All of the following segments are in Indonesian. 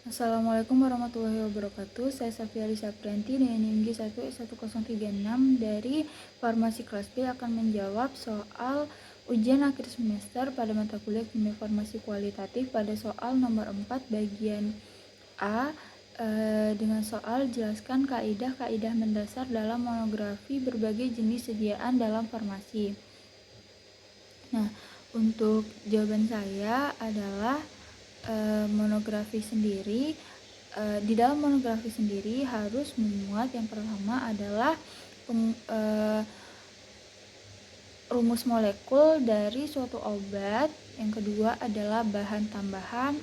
Assalamualaikum warahmatullahi wabarakatuh. Saya Safiari Saprianti dengan NIM 11036 dari Farmasi kelas B akan menjawab soal ujian akhir semester pada mata kuliah Kimia Farmasi Kualitatif pada soal nomor 4 bagian A dengan soal jelaskan kaidah-kaidah mendasar dalam monografi berbagai jenis sediaan dalam farmasi. Nah, untuk jawaban saya adalah monografi sendiri. Di dalam monografi sendiri harus memuat yang pertama adalah rumus molekul dari suatu obat, yang kedua adalah bahan tambahan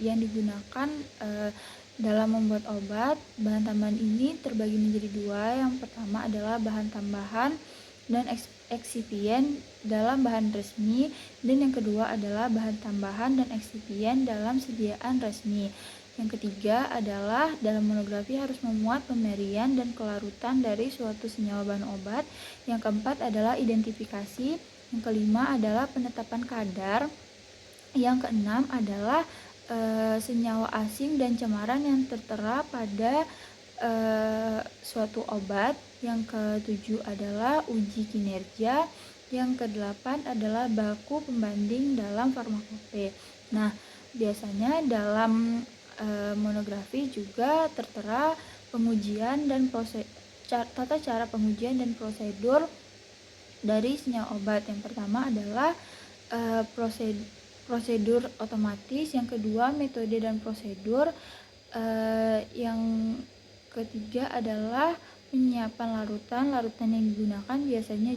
yang digunakan dalam membuat obat. Bahan tambahan ini terbagi menjadi dua. Yang pertama adalah bahan tambahan dan eksipien dalam bahan resmi, dan yang kedua adalah bahan tambahan dan eksipien dalam sediaan resmi. Yang ketiga adalah dalam monografi harus memuat pemerian dan kelarutan dari suatu senyawa bahan obat. Yang keempat adalah identifikasi. Yang kelima adalah penetapan kadar. Yang keenam adalah senyawa asing dan cemaran yang tertera pada suatu obat. Yang ketujuh adalah uji kinerja. Yang kedelapan adalah baku pembanding dalam farmakope. Nah, biasanya dalam monografi juga tertera pengujian dan tata cara pengujian dan prosedur dari senyawa obat. Yang pertama adalah prosedur otomatis, yang kedua metode dan prosedur, yang ketiga adalah penyiapan larutan yang digunakan biasanya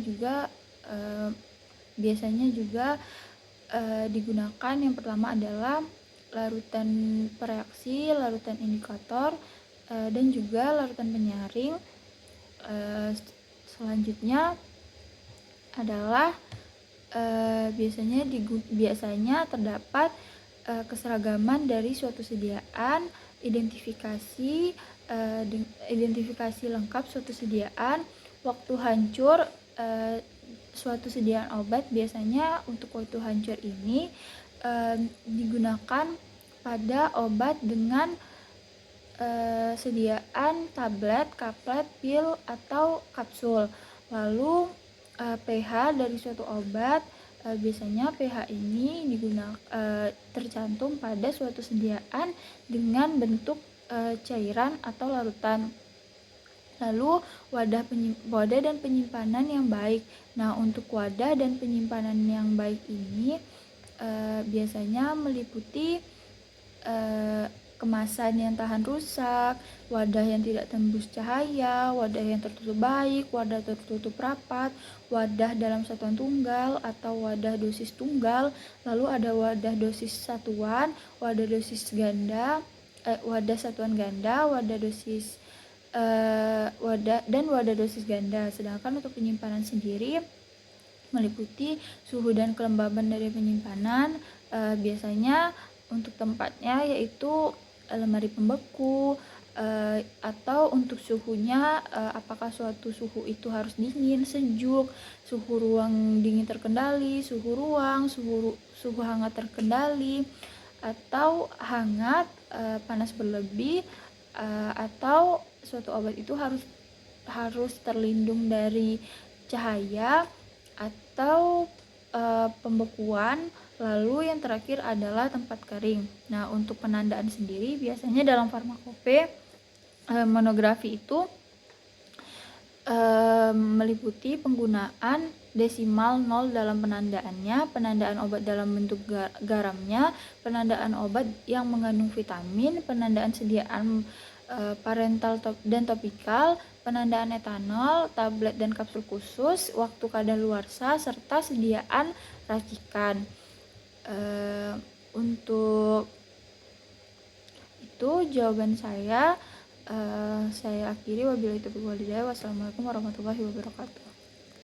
juga digunakan. Yang pertama adalah larutan pereaksi, larutan indikator, dan juga larutan penyaring. Selanjutnya adalah biasanya terdapat keseragaman dari suatu sediaan, identifikasi lengkap suatu sediaan, waktu hancur suatu sediaan obat. Biasanya untuk waktu hancur ini digunakan pada obat dengan sediaan tablet, kaplet, pil, atau kapsul. Lalu pH dari suatu obat, biasanya pH ini tercantum pada suatu sediaan dengan bentuk cairan atau larutan. Lalu wadah dan penyimpanan yang baik. Nah, untuk wadah dan penyimpanan yang baik ini biasanya meliputi kemasan yang tahan rusak, wadah yang tidak tembus cahaya, wadah yang tertutup baik, wadah tertutup rapat, wadah dalam satuan tunggal atau wadah dosis tunggal. Lalu ada wadah dosis satuan, wadah dosis ganda, wadah satuan ganda, wadah dosis wadah dosis ganda. Sedangkan untuk penyimpanan sendiri meliputi suhu dan kelembaban dari penyimpanan. Biasanya untuk tempatnya yaitu lemari pembeku, atau untuk suhunya apakah suatu suhu itu harus dingin, sejuk, suhu ruang dingin terkendali, suhu ruang, suhu hangat terkendali, atau hangat panas berlebih, atau suatu obat itu harus terlindung dari cahaya atau pembekuan. Lalu yang terakhir adalah tempat kering. Nah, untuk penandaan sendiri biasanya dalam farmakope monografi itu meliputi penggunaan desimal 0 dalam penandaannya, penandaan obat dalam bentuk garamnya, penandaan obat yang mengandung vitamin, penandaan sediaan parental dan topikal, penandaan etanol, tablet dan kapsul khusus, waktu kadaluarsa, serta sediaan racikan. Untuk itu jawaban saya. Saya akhiri, wabillahi taufiq wal hidayah. Wassalamualaikum warahmatullahi wabarakatuh.